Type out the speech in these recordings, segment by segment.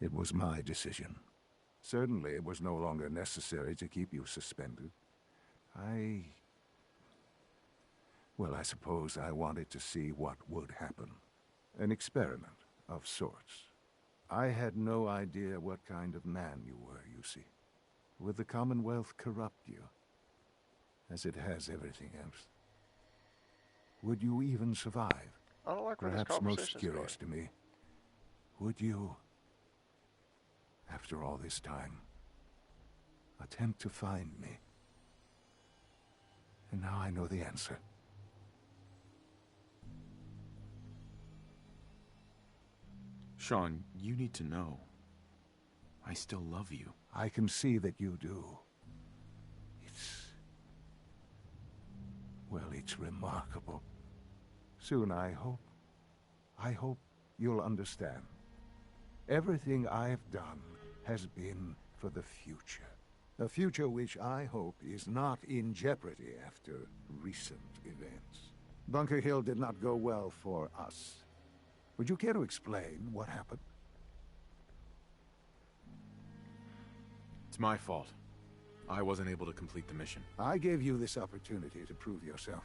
It was my decision. Certainly, it was no longer necessary to keep you suspended. Well, I suppose I wanted to see what would happen. An experiment of sorts. I had no idea what kind of man you were, you see. Would the Commonwealth corrupt you, as it has everything else? Would you even survive? I don't like where this Perhaps most conversation's curious to me, would you, after all this time, attempt to find me? And now I know the answer. Sean, you need to know. I still love you. I can see that you do. Well, it's remarkable. Soon, I hope you'll understand. Everything I've done has been for the future. A future which I hope is not in jeopardy after recent events. Bunker Hill did not go well for us. Would you care to explain what happened? It's my fault. I wasn't able to complete the mission. I gave you this opportunity to prove yourself.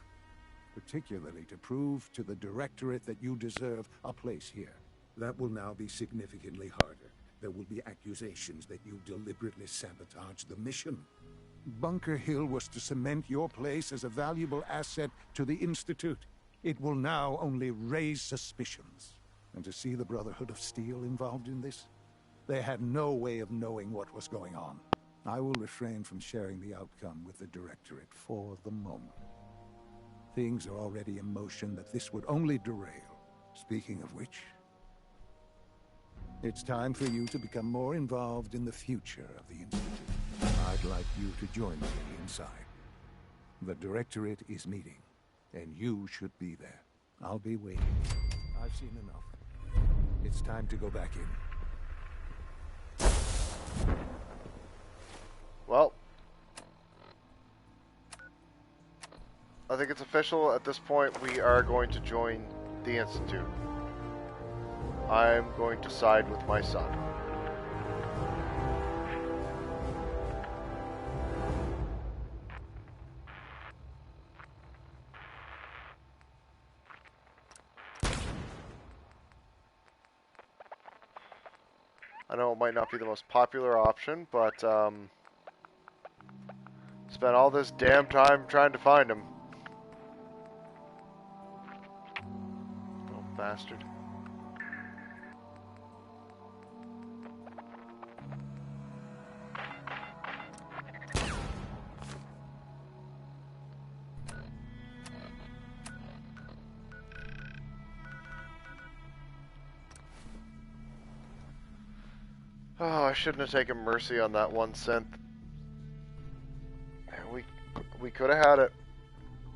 Particularly to prove to the Directorate that you deserve a place here. That will now be significantly harder. There will be accusations that you deliberately sabotaged the mission. Bunker Hill was to cement your place as a valuable asset to the Institute. It will now only raise suspicions. And to see the Brotherhood of Steel involved in this? They had no way of knowing what was going on. I will refrain from sharing the outcome with the Directorate for the moment. Things are already in motion that this would only derail. Speaking of which, it's time for you to become more involved in the future of the Institute. I'd like you to join me inside. The Directorate is meeting, and you should be there. I'll be waiting. I've seen enough. It's time to go back in. Well, I think it's official. At this point, we are going to join the Institute. I'm going to side with my son. I know it might not be the most popular option, but spent all this damn time trying to find him. Oh, bastard. Oh, I shouldn't have taken mercy on that one synth. We could have had it.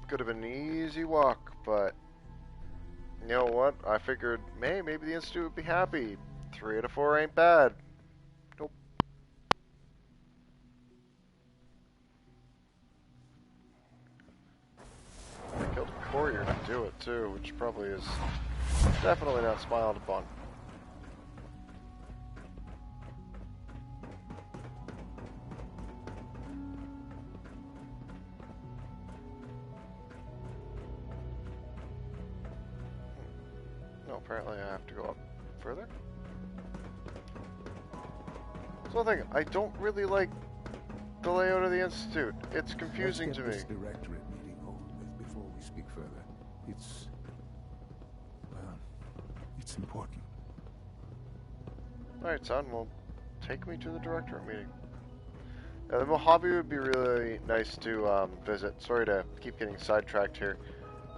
Could have been an easy walk, but you know what? I figured, maybe the Institute would be happy. 3 out of 4 ain't bad. Nope. I killed a courier to do it too, which probably is definitely not smiled upon. Apparently I have to go up further. So I think I don't really like the layout of the Institute. It's confusing to me. Let's get this Directorate meeting over with before we speak further. It's important. Alright, son, well, take me to the Directorate meeting. The Mojave would be really nice to visit. Sorry to keep getting sidetracked here.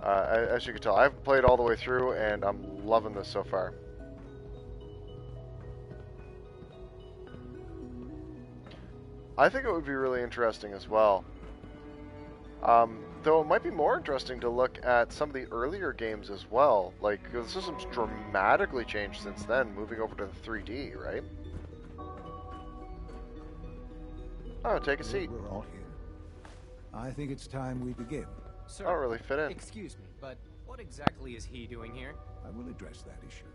As you can tell, I haven't played all the way through, and I'm loving this so far. I think it would be really interesting as well. Though it might be more interesting to look at some of the earlier games as well. Like, the system's dramatically changed since then, moving over to the 3D, right? Oh, take a seat. We're all here. I think it's time we begin. Sir, I don't really fit in. Excuse me, but what exactly is he doing here? I will address that issue.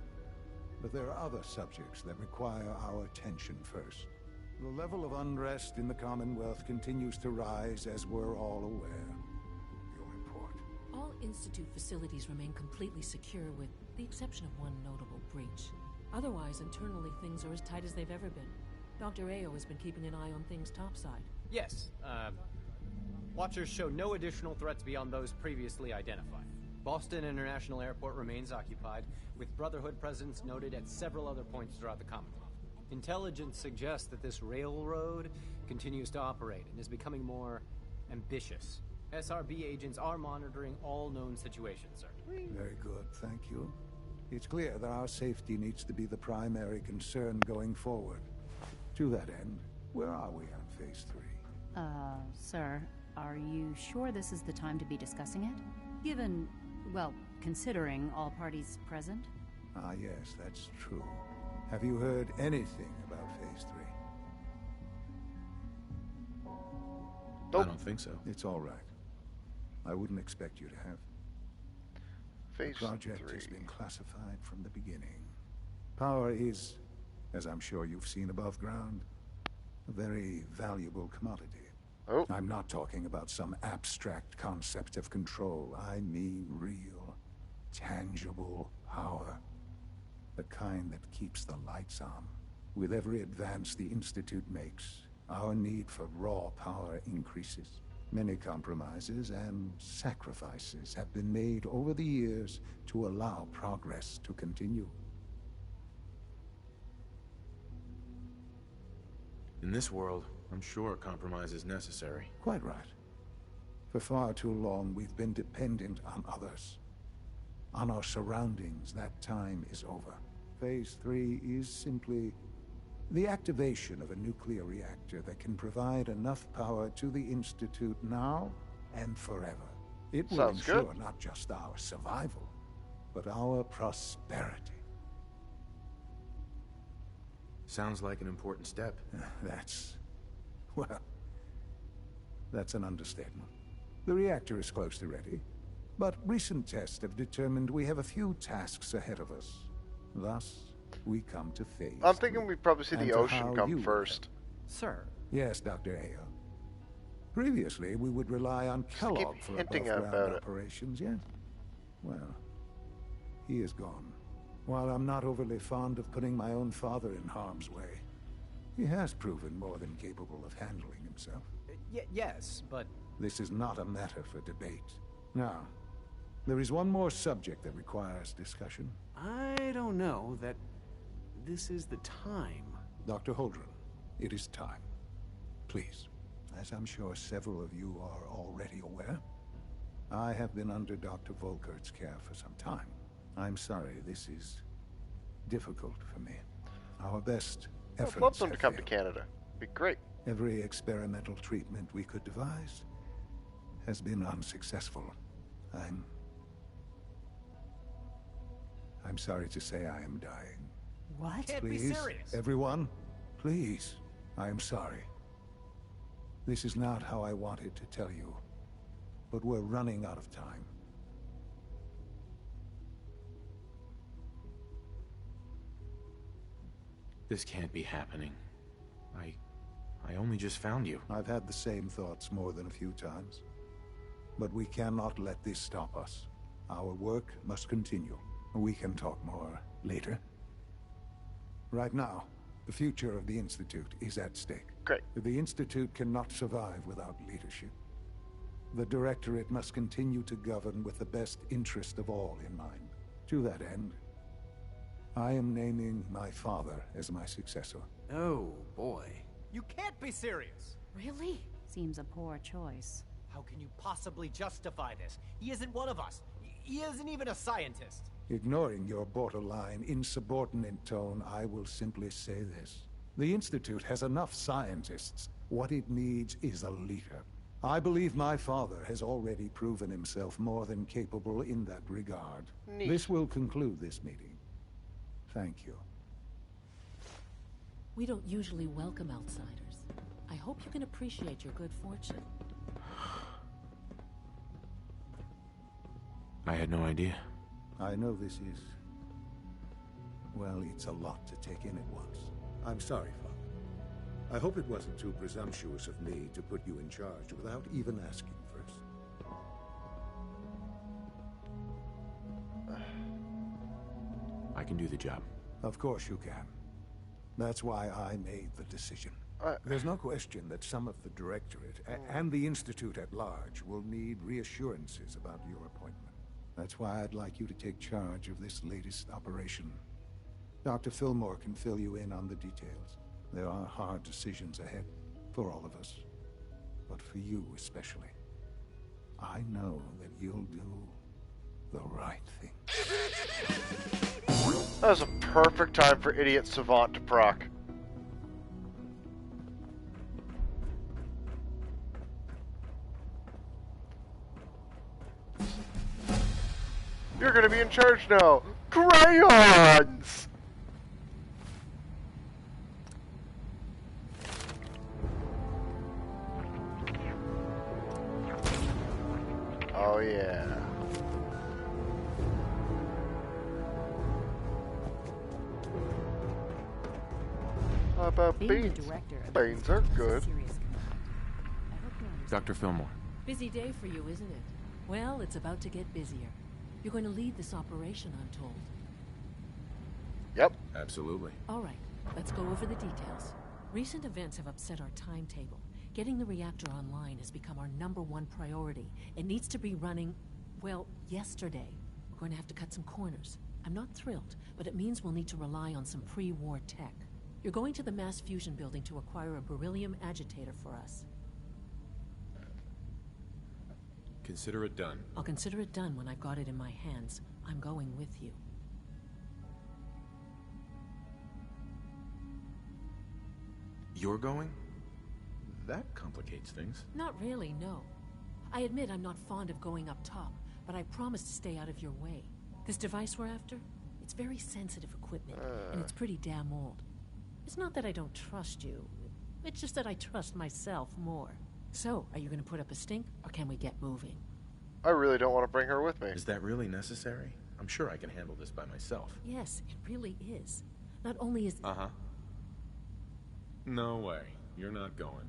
But there are other subjects that require our attention first. The level of unrest in the Commonwealth continues to rise, as we're all aware. Your report. All Institute facilities remain completely secure, with the exception of one notable breach. Otherwise, internally, things are as tight as they've ever been. Dr. Ayo has been keeping an eye on things topside. Yes, Watchers show no additional threats beyond those previously identified. Boston International Airport remains occupied, with Brotherhood presence noted at several other points throughout the Commonwealth. Intelligence suggests that this railroad continues to operate and is becoming more ambitious. SRB agents are monitoring all known situations, sir. Very good, thank you. It's clear that our safety needs to be the primary concern going forward. To that end, where are we on Phase 3? Sir, are you sure this is the time to be discussing it? Given, well, considering all parties present? Ah, yes, that's true. Have you heard anything about Phase 3? I don't think so. It's all right. I wouldn't expect you to have. Phase The project 3. has been classified from the beginning. Power is, as I'm sure you've seen above ground, a very valuable commodity. Oh. I'm not talking about some abstract concept of control. I mean real, tangible power. The kind that keeps the lights on. With every advance the Institute makes, our need for raw power increases. Many compromises and sacrifices have been made over the years to allow progress to continue. In this world, I'm sure compromise is necessary. Quite right. For far too long, we've been dependent on others. On our surroundings. That time is over. Phase 3 is simply the activation of a nuclear reactor that can provide enough power to the Institute now and forever. It will Sounds ensure good. not just our survival, but our prosperity. Sounds like an important step. That's an understatement. The reactor is close to ready, but recent tests have determined we have a few tasks ahead of us. Thus, we come to Phase I'm thinking 3, we'd probably see and the to ocean how come you first. Sir, Yes, Dr. Ayo. Previously, we would rely on Kellogg for hinting above-ground about it. operations, yes? Well, he is gone. While I'm not overly fond of putting my own father in harm's way, he has proven more than capable of handling himself. yes, but This is not a matter for debate. Now, there is one more subject that requires discussion. I don't know that this is the time. Dr. Holdren, it is time. Please, as I'm sure several of you are already aware, I have been under Dr. Volkert's care for some time. I'm sorry, this is difficult for me. Our best efforts I'd love them to have come to failed. Canada. Be great. Every experimental treatment we could devise has been unsuccessful. I'm sorry to say I am dying. What? can't be Please, serious. everyone, please, I am sorry. This is not how I wanted to tell you, but we're running out of time. This can't be happening. I only just found you. I've had the same thoughts more than a few times. But we cannot let this stop us. Our work must continue. We can talk more later. Right now, the future of the Institute is at stake. Great. The Institute cannot survive without leadership. The Directorate must continue to govern with the best interest of all in mind. To that end, I am naming my father as my successor. Oh, boy. You can't be serious! Really? Seems a poor choice. How can you possibly justify this? He isn't one of us. He isn't even a scientist. Ignoring your borderline, insubordinate tone, I will simply say this. The Institute has enough scientists. What it needs is a leader. I believe my father has already proven himself more than capable in that regard. Neat. This will conclude this meeting. Thank you. We don't usually welcome outsiders. I hope you can appreciate your good fortune. I had no idea. I know this is Well, it's a lot to take in at once. I'm sorry, Father. I hope it wasn't too presumptuous of me to put you in charge without even asking first. I can do the job. Of course you can. That's why I made the decision. There's no question that some of the Directorate and the Institute at large will need reassurances about your appointment. That's why I'd like you to take charge of this latest operation. Dr. Fillmore can fill you in on the details. There are hard decisions ahead for all of us, but for you especially. I know that you'll do the right thing. That was a perfect time for Idiot Savant to proc. You're gonna be in charge now! Crayons! Oh yeah. How about Being beans? the director of Beans are good. serious command. I hope you understand. Dr. Fillmore. Busy day for you, isn't it? Well, it's about to get busier. You're going to lead this operation, I'm told. Yep. Absolutely. All right, let's go over the details. Recent events have upset our timetable. Getting the reactor online has become our #1 priority. It needs to be running, well, yesterday. We're going to have to cut some corners. I'm not thrilled, but it means we'll need to rely on some pre-war tech. You're going to the mass fusion building to acquire a beryllium agitator for us. Consider it done. I'll consider it done when I've got it in my hands. I'm going with you. You're going? That complicates things. Not really, no. I admit I'm not fond of going up top, but I promise to stay out of your way. This device we're after, it's very sensitive equipment, and it's pretty damn old. It's not that I don't trust you. It's just that I trust myself more. So, are you going to put up a stink, or can we get moving? I really don't want to bring her with me. Is that really necessary? I'm sure I can handle this by myself. Yes, it really is. Not only is... Uh-huh. No way. You're not going.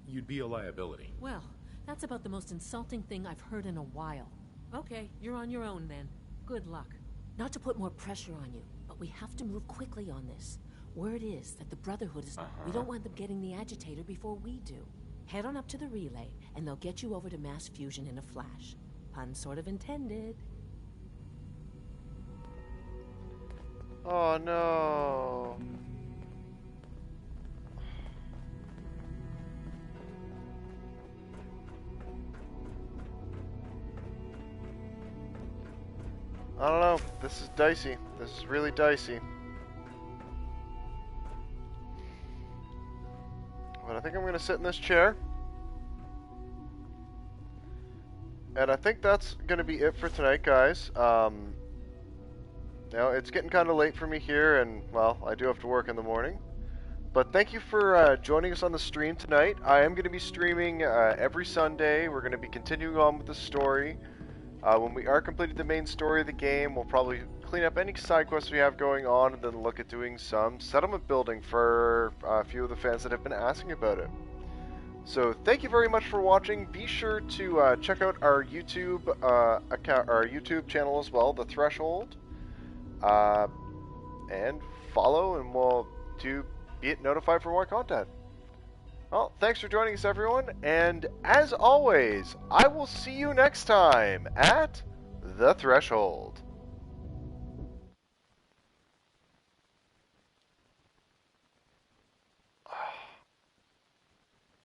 You'd be a liability. Well, that's about the most insulting thing I've heard in a while. Okay, you're on your own then. Good luck. Not to put more pressure on you, but we have to move quickly on this. Word is that the Brotherhood is... We don't want them getting the agitator before we do. Head on up to the relay, and they'll get you over to mass fusion in a flash. Pun sort of intended. Oh no. I don't know. This is dicey. This is really dicey. But I think I'm going to sit in this chair. And I think that's going to be it for tonight, guys. Now, it's getting kind of late for me here, and, well, I do have to work in the morning. But thank you for joining us on the stream tonight. I am going to be streaming every Sunday. We're going to be continuing on with the story. When we are completed the main story of the game, we'll probably clean up any side quests we have going on, and then look at doing some settlement building for a few of the fans that have been asking about it. So thank you very much for watching. Be sure to check out our YouTube account, our YouTube channel as well, The Threshold, and follow, and we'll get notified for more content. Well, thanks for joining us, everyone, and as always, I will see you next time at The Threshold.